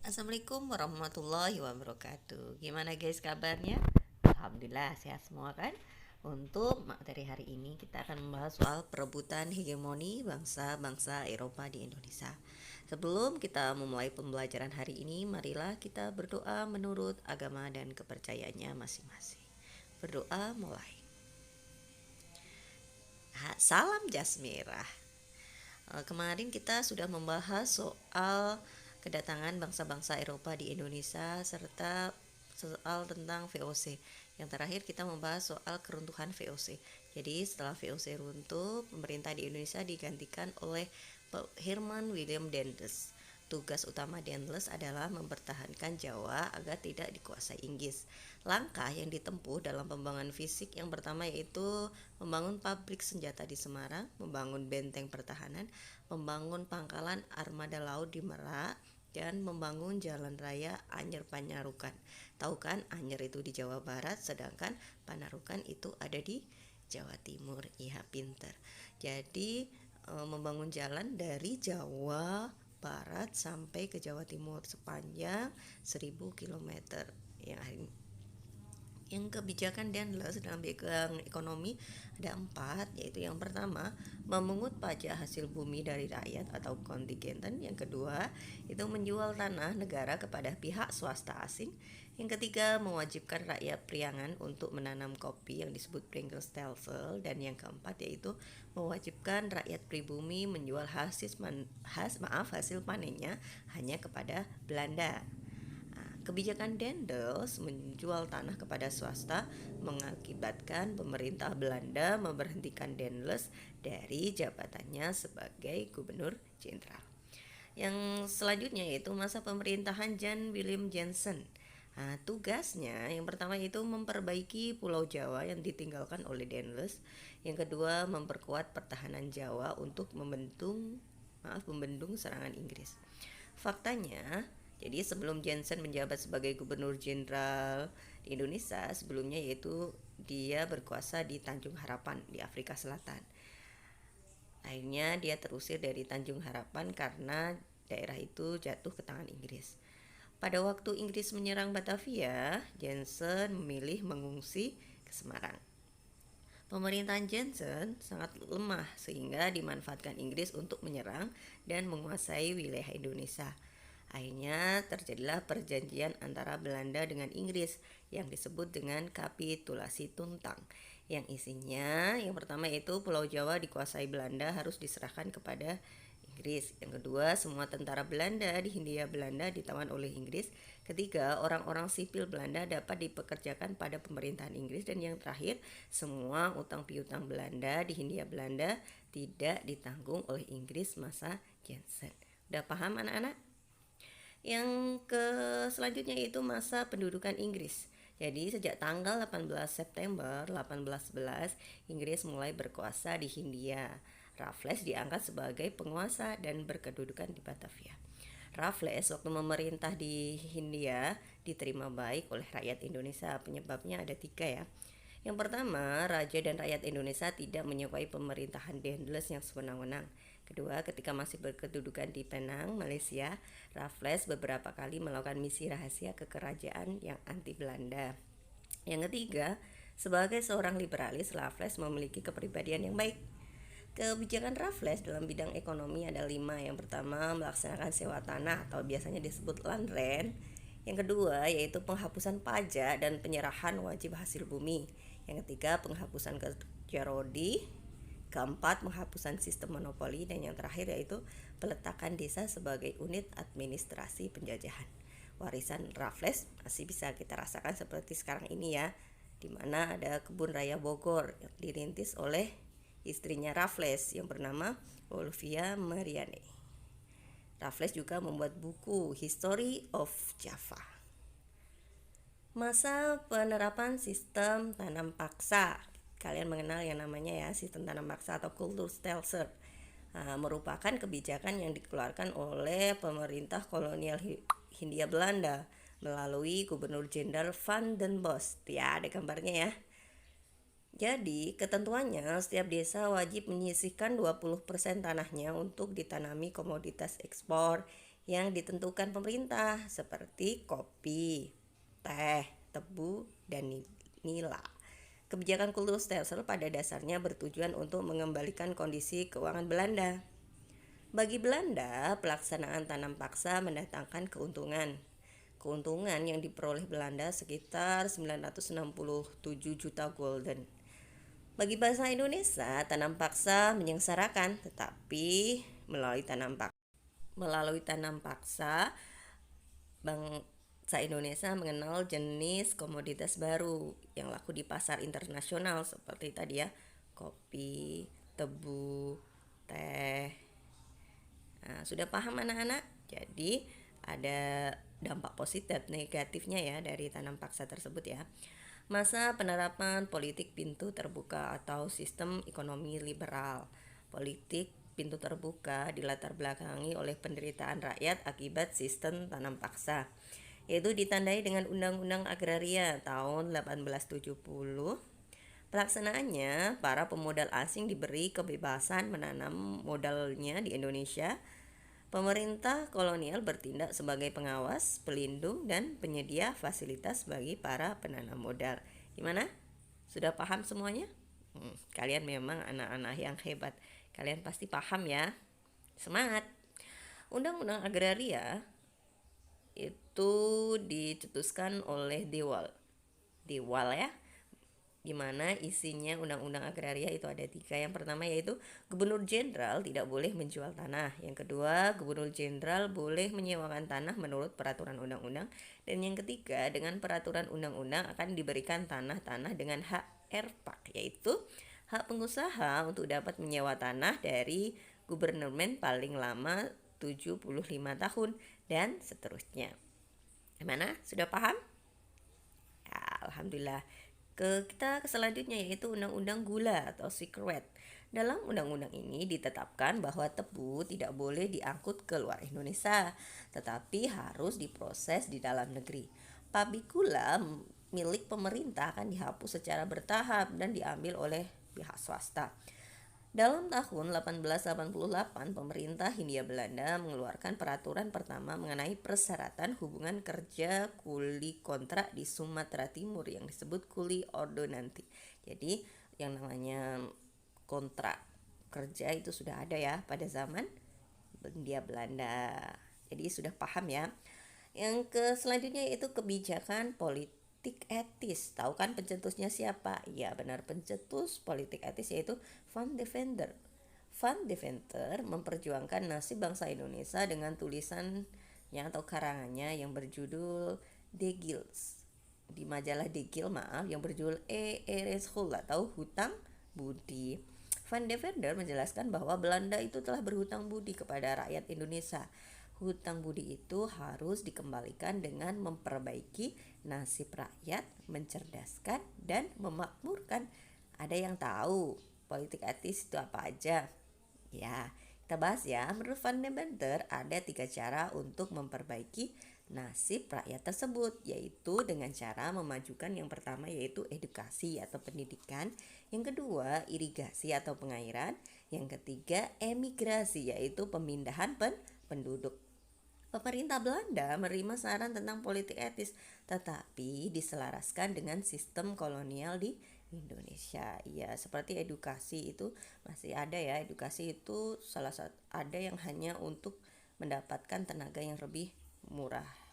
Assalamualaikum warahmatullahi wabarakatuh. Gimana guys kabarnya? Alhamdulillah sehat semua kan? Untuk materi hari ini kita akan membahas soal perebutan hegemoni bangsa-bangsa Eropa di Indonesia. Sebelum kita memulai pembelajaran hari ini, marilah kita berdoa menurut agama dan kepercayaannya masing-masing. Berdoa mulai. Salam jasmirah. Kemarin kita sudah membahas soal kedatangan bangsa-bangsa Eropa di Indonesia serta soal tentang VOC. Yang terakhir kita membahas soal keruntuhan VOC. Jadi setelah VOC runtuh, pemerintah di Indonesia digantikan oleh Herman William Dendels. Tugas utama Dendels adalah mempertahankan Jawa agar tidak dikuasai Inggris. Langkah yang ditempuh dalam pembangunan fisik yang pertama yaitu membangun pabrik senjata di Semarang, membangun benteng pertahanan, membangun pangkalan armada laut di Merak, dan membangun jalan raya Anyer Panarukan. Tahu kan Anyer itu di Jawa Barat, sedangkan Panarukan itu ada di Jawa Timur. Iya pinter. Jadi membangun jalan dari Jawa Barat sampai ke Jawa Timur sepanjang 1000 km. Yang kebijakan Dendels dalam bidang ekonomi ada 4, yaitu yang pertama memungut pajak hasil bumi dari rakyat atau kontingenten. Yang kedua itu menjual tanah negara kepada pihak swasta asing. Yang ketiga mewajibkan rakyat Priangan untuk menanam kopi yang disebut Pringles-Stelsel. Dan yang keempat yaitu mewajibkan rakyat pribumi menjual hasil panennya hanya kepada Belanda. Kebijakan Dendels menjual tanah kepada swasta mengakibatkan pemerintah Belanda memberhentikan Dendels dari jabatannya sebagai gubernur jenderal. Yang selanjutnya yaitu masa pemerintahan Jan Willem Jansen. Tugasnya yang pertama itu memperbaiki Pulau Jawa yang ditinggalkan oleh Dendels. Yang kedua memperkuat pertahanan Jawa untuk membendung serangan Inggris. Faktanya, jadi sebelum Jansen menjabat sebagai gubernur jenderal di Indonesia, sebelumnya yaitu dia berkuasa di Tanjung Harapan di Afrika Selatan. Akhirnya dia terusir dari Tanjung Harapan karena daerah itu jatuh ke tangan Inggris. Pada waktu Inggris menyerang Batavia, Jansen memilih mengungsi ke Semarang. Pemerintahan Jansen sangat lemah sehingga dimanfaatkan Inggris untuk menyerang dan menguasai wilayah Indonesia. Akhirnya terjadilah perjanjian antara Belanda dengan Inggris yang disebut dengan kapitulasi Tuntang, yang isinya yang pertama yaitu Pulau Jawa dikuasai Belanda harus diserahkan kepada Inggris. Yang kedua, semua tentara Belanda di Hindia Belanda ditawan oleh Inggris. Ketiga, orang-orang sipil Belanda dapat dipekerjakan pada pemerintahan Inggris. Dan yang terakhir, semua utang piutang Belanda di Hindia Belanda tidak ditanggung oleh Inggris masa Jansen. Udah paham anak-anak? Yang selanjutnya itu masa pendudukan Inggris. Jadi sejak tanggal 18 September 1811 Inggris mulai berkuasa di Hindia. Raffles diangkat sebagai penguasa dan berkedudukan di Batavia. Raffles waktu memerintah di Hindia diterima baik oleh rakyat Indonesia. Penyebabnya ada 3 ya. Yang pertama, raja dan rakyat Indonesia tidak menyukai pemerintahan Dendels yang sewenang-wenang. Kedua, ketika masih berkedudukan di Penang, Malaysia, Raffles beberapa kali melakukan misi rahasia ke kerajaan yang anti Belanda. Yang ketiga, sebagai seorang liberalis, Raffles memiliki kepribadian yang baik. Kebijakan Raffles dalam bidang ekonomi ada 5. Yang pertama, melaksanakan sewa tanah atau biasanya disebut land rent. Yang kedua, yaitu penghapusan pajak dan penyerahan wajib hasil bumi. Yang ketiga, penghapusan kerja rodi. Keempat, penghapusan sistem monopoli. Dan yang terakhir yaitu peletakan desa sebagai unit administrasi penjajahan. Warisan Raffles masih bisa kita rasakan seperti sekarang ini ya, di mana ada kebun raya Bogor yang dirintis oleh istrinya Raffles yang bernama Olivia Marianne. Raffles juga membuat buku History of Java. Masa penerapan sistem tanam paksa. Kalian mengenal yang namanya ya sistem tanam paksa atau Kulturstelsel. Merupakan kebijakan yang dikeluarkan oleh pemerintah kolonial Hindia Belanda melalui Gubernur Jenderal Van den Bosch. Ya, ada gambarnya ya. Jadi, ketentuannya setiap desa wajib menyisihkan 20% tanahnya untuk ditanami komoditas ekspor yang ditentukan pemerintah seperti kopi, teh, tebu, dan nila. Kebijakan kultur stelsel pada dasarnya bertujuan untuk mengembalikan kondisi keuangan Belanda. Bagi Belanda, pelaksanaan tanam paksa mendatangkan keuntungan. Keuntungan yang diperoleh Belanda sekitar 967 juta gulden. Bagi bangsa Indonesia, tanam paksa menyengsarakan, tetapi melalui tanam paksa, bangsa Indonesia mengenal jenis komoditas baru yang laku di pasar internasional seperti tadi ya, kopi, tebu, teh. Nah, sudah paham anak-anak? Jadi ada dampak positif negatifnya ya dari tanam paksa tersebut ya. Masa penerapan politik pintu terbuka atau sistem ekonomi liberal. Politik pintu terbuka dilatar belakangi oleh penderitaan rakyat akibat sistem tanam paksa, yaitu ditandai dengan Undang-Undang Agraria tahun 1870. Pelaksanaannya, para pemodal asing diberi kebebasan menanam modalnya di Indonesia. Pemerintah kolonial bertindak sebagai pengawas, pelindung, dan penyedia fasilitas bagi para penanam modal. Gimana? Sudah paham semuanya? Kalian memang anak-anak yang hebat. Kalian pasti paham ya. Semangat! Undang-Undang Agraria itu dicetuskan oleh Dewal. Dewal ya, di mana isinya undang-undang agraria itu ada 3. Yang pertama yaitu Gubernur Jenderal tidak boleh menjual tanah. Yang kedua, Gubernur Jenderal boleh menyewakan tanah menurut peraturan undang-undang. Dan yang ketiga, dengan peraturan undang-undang akan diberikan tanah-tanah dengan hak erpak, yaitu hak pengusaha untuk dapat menyewa tanah dari gubernemen paling lama 75 tahun dan seterusnya. Gimana? Sudah paham? Ya, alhamdulillah. Kita ke selanjutnya yaitu Undang-Undang Gula atau Cigarette. Dalam undang-undang ini ditetapkan bahwa tebu tidak boleh diangkut ke luar Indonesia, tetapi harus diproses di dalam negeri. Pabrik gula milik pemerintah akan dihapus secara bertahap dan diambil oleh pihak swasta. Dalam tahun 1888, pemerintah Hindia Belanda mengeluarkan peraturan pertama mengenai persyaratan hubungan kerja kuli kontrak di Sumatera Timur yang disebut kuli ordonansi. Jadi, yang namanya kontrak kerja itu sudah ada ya pada zaman Hindia Belanda. Jadi sudah paham ya. Yang selanjutnya yaitu kebijakan politik etis. Tahu kan pencetusnya siapa? Ya benar, pencetus politik etis yaitu Van Deventer. Van Deventer memperjuangkan nasib bangsa Indonesia dengan tulisannya atau karangannya yang berjudul De Gils. Di majalah De Gil yang berjudul Ereshul atau Hutang Budi. Van Deventer menjelaskan bahwa Belanda itu telah berhutang budi kepada rakyat Indonesia. Hutang budi itu harus dikembalikan dengan memperbaiki nasib rakyat, mencerdaskan, dan memakmurkan. Ada yang tahu politik etis itu apa aja? Ya, kita bahas ya. Menurut Van Deventer ada 3 cara untuk memperbaiki nasib rakyat tersebut, yaitu dengan cara memajukan yang pertama yaitu edukasi atau pendidikan, yang kedua irigasi atau pengairan, yang ketiga emigrasi yaitu pemindahan penduduk. Pemerintah Belanda menerima saran tentang politik etis, tetapi diselaraskan dengan sistem kolonial di Indonesia. Ya, seperti edukasi itu masih ada ya. Edukasi itu salah satu ada yang hanya untuk mendapatkan tenaga yang lebih murah.